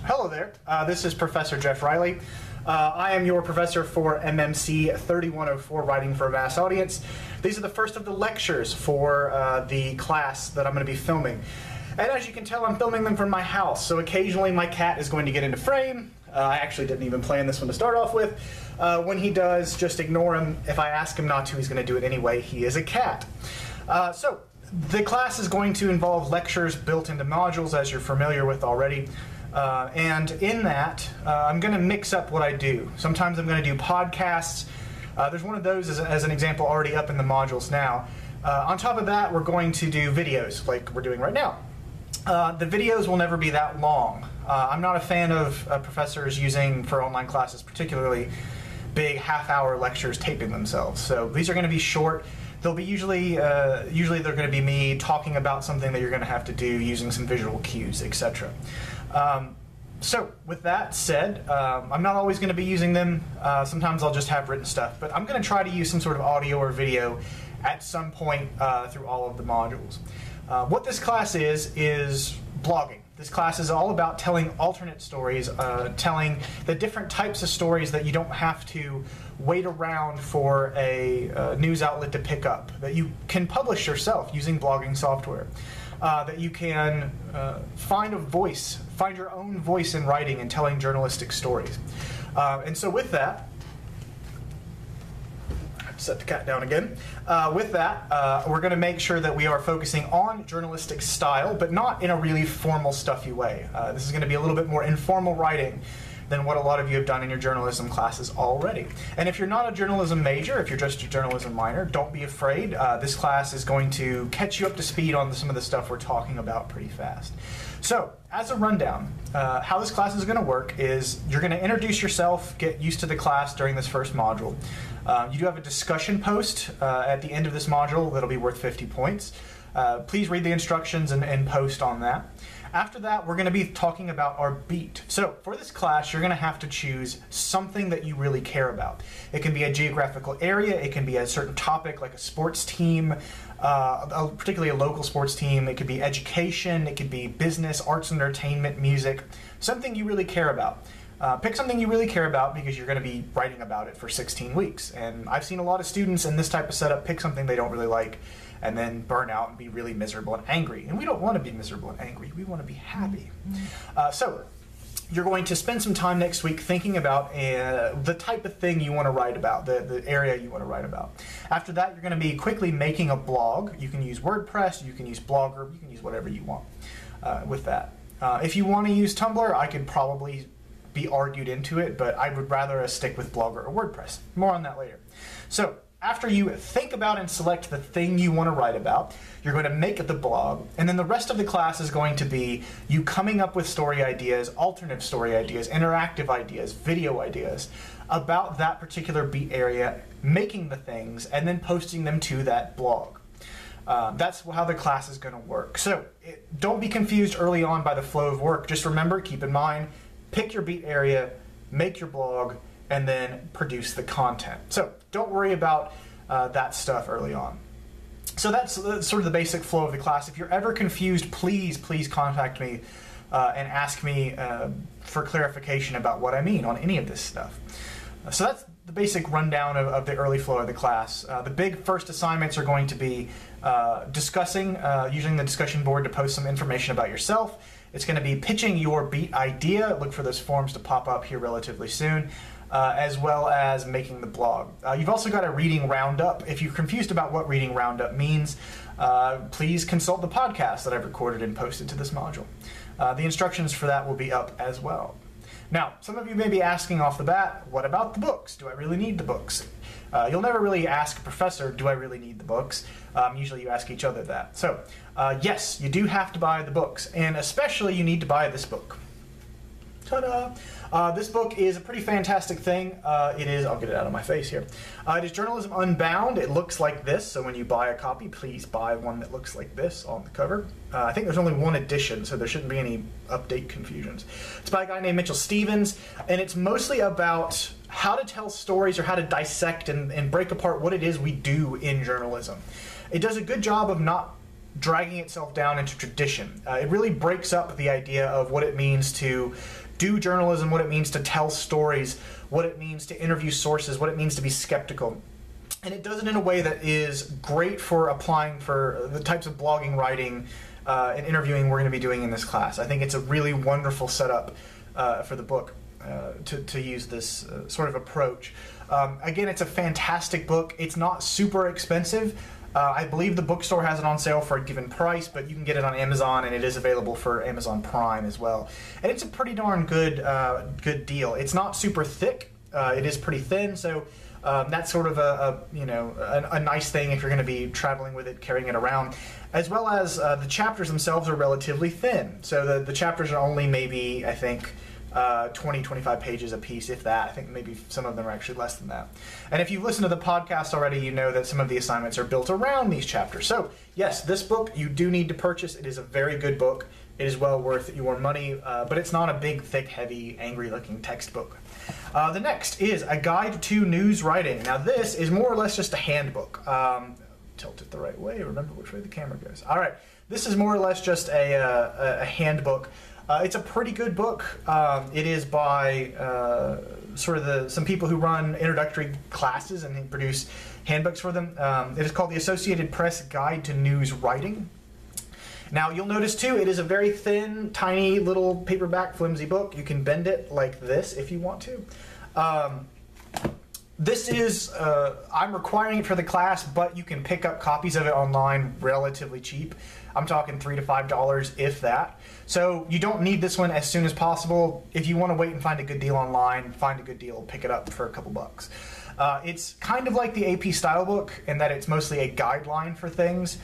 Hello there, this is Professor Jeff Riley. I am your professor for MMC3104 Writing for a Vast Audience. These are the first of the lectures for the class that I'm going to be filming. And as you can tell, I'm filming them from my house, so occasionally my cat is going to get into frame. I actually didn't even plan this one to start off with. When he does, just ignore him. If I ask him not to, he's going to do it anyway. He is a cat. So the class is going to involve lectures built into modules, as you're familiar with already. And in that, I'm going to mix up what I do. Sometimes I'm going to do podcasts. There's one of those as an example already up in the modules now. On top of that, we're going to do videos like we're doing right now. The videos will never be that long. I'm not a fan of professors using, for online classes particularly, big half-hour lectures taping themselves. So these are going to be short. They'll be usually they're going to be me talking about something that you're going to have to do using some visual cues, etc. So with that said, I'm not always going to be using them. Sometimes I'll just have written stuff, but I'm going to try to use some sort of audio or video at some point through all of the modules. What this class is blogging. This class is all about telling alternate stories, telling the different types of stories that you don't have to wait around for a news outlet to pick up, that you can publish yourself using blogging software, that you can find your own voice in writing and telling journalistic stories. And so with that, set the cat down again. With that, we're going to make sure that we are focusing on journalistic style, but not in a really formal, stuffy way. This is going to be a little bit more informal writing than what a lot of you have done in your journalism classes already. And if you're not a journalism major, if you're just a journalism minor, don't be afraid. This class is going to catch you up to speed on some of the stuff we're talking about pretty fast. So, as a rundown, how this class is going to work is you're going to introduce yourself, get used to the class during this first module. You do have a discussion post at the end of this module that'll be worth 50 points. Please read the instructions and post on that. After that, we're going to be talking about our beat. So for this class, you're going to have to choose something that you really care about. It can be a geographical area, it can be a certain topic like a sports team, particularly a local sports team. It could be education, it could be business, arts and entertainment, music, something you really care about. Pick something you really care about because you're going to be writing about it for 16 weeks. And I've seen a lot of students in this type of setup pick something they don't really like and then burn out and be really miserable and angry. And we don't want to be miserable and angry. We want to be happy. So you're going to spend some time next week thinking about the type of thing you want to write about, the area you want to write about. After that, you're going to be quickly making a blog. You can use WordPress, you can use Blogger, you can use whatever you want with that. If you want to use Tumblr, I could probably be argued into it, but I would rather stick with Blogger or WordPress. More on that later. So after you think about and select the thing you want to write about, you're going to make the blog, and then the rest of the class is going to be you coming up with story ideas, alternate story ideas, interactive ideas, video ideas about that particular beat area, making the things, and then posting them to that blog. That's how the class is going to work. So don't be confused early on by the flow of work. Just remember, keep in mind, pick your beat area, make your blog, and then produce the content. So don't worry about that stuff early on. So that's sort of the basic flow of the class. If you're ever confused, please contact me and ask me for clarification about what I mean on any of this stuff. So that's the basic rundown of the early flow of the class. The big first assignments are going to be discussing, using the discussion board to post some information about yourself. It's going to be pitching your beat idea. Look for those forms to pop up here relatively soon, as well as making the blog. You've also got a reading roundup. If you're confused about what reading roundup means, please consult the podcast that I've recorded and posted to this module. The instructions for that will be up as well. Now, some of you may be asking off the bat, what about the books? Do I really need the books? You'll never really ask a professor, do I really need the books? Usually you ask each other that. So, yes, you do have to buy the books, and especially you need to buy this book. Ta-da! This book is a pretty fantastic thing. It is, I'll get it out of my face here. It is Journalism Unbound. It looks like this, so when you buy a copy, please buy one that looks like this on the cover. I think there's only one edition, so there shouldn't be any update confusions. It's by a guy named Mitchell Stevens, and it's mostly about how to tell stories or how to dissect and break apart what it is we do in journalism. It does a good job of not dragging itself down into tradition. It really breaks up the idea of what it means to do journalism, what it means to tell stories, what it means to interview sources, what it means to be skeptical. And it does it in a way that is great for applying for the types of blogging, writing, and interviewing we're going to be doing in this class. I think it's a really wonderful setup for the book to use this sort of approach. Again, it's a fantastic book. It's not super expensive. I believe the bookstore has it on sale for a given price, but you can get it on Amazon, and it is available for Amazon Prime as well. And it's a pretty darn good deal. It's not super thick. It is pretty thin, so that's sort of a nice thing if you're going to be traveling with it, carrying it around. As well as the chapters themselves are relatively thin. So the chapters are only maybe, I think, 20, 25 pages a piece, if that. I think maybe some of them are actually less than that. And if you've listened to the podcast already, you know that some of the assignments are built around these chapters. So yes, this book you do need to purchase. It is a very good book. It is well worth your money, but it's not a big, thick, heavy, angry-looking textbook. The next is A Guide to News Writing. Now this is more or less just a handbook. Tilt it the right way, remember which way the camera goes. All right, this is more or less just a handbook. It's a pretty good book. It is by some people who run introductory classes and they produce handbooks for them. It is called the Associated Press Guide to News Writing. Now you'll notice too, it is a very thin, tiny little paperback flimsy book. You can bend it like this if you want to. This is, I'm requiring it for the class, but you can pick up copies of it online relatively cheap. I'm talking $3 to $5, if that. So you don't need this one as soon as possible. If you want to wait and find a good deal online, find a good deal, pick it up for a couple bucks. It's kind of like the AP style book in that it's mostly a guideline for things.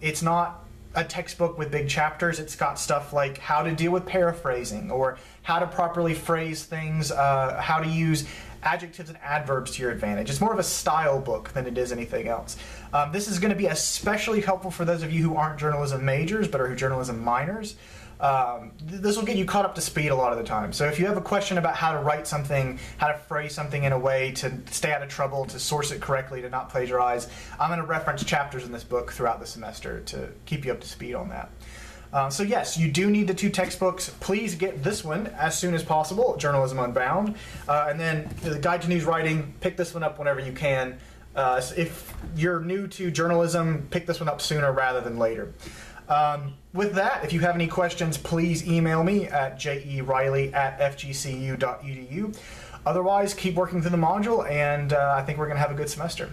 It's not a textbook with big chapters. It's got stuff like how to deal with paraphrasing, or how to properly phrase things, how to use adjectives and adverbs to your advantage. It's more of a style book than it is anything else. This is going to be especially helpful for those of you who aren't journalism majors but are journalism minors. This will get you caught up to speed a lot of the time. So if you have a question about how to write something, how to phrase something in a way to stay out of trouble, to source it correctly, to not plagiarize, I'm going to reference chapters in this book throughout the semester to keep you up to speed on that. So yes, you do need the 2 textbooks. Please get this one as soon as possible, Journalism Unbound. And then the Guide to News Writing, pick this one up whenever you can. If you're new to journalism, pick this one up sooner rather than later. With that, if you have any questions, please email me at jeriley@fgcu.edu. Otherwise, keep working through the module, and I think we're going to have a good semester.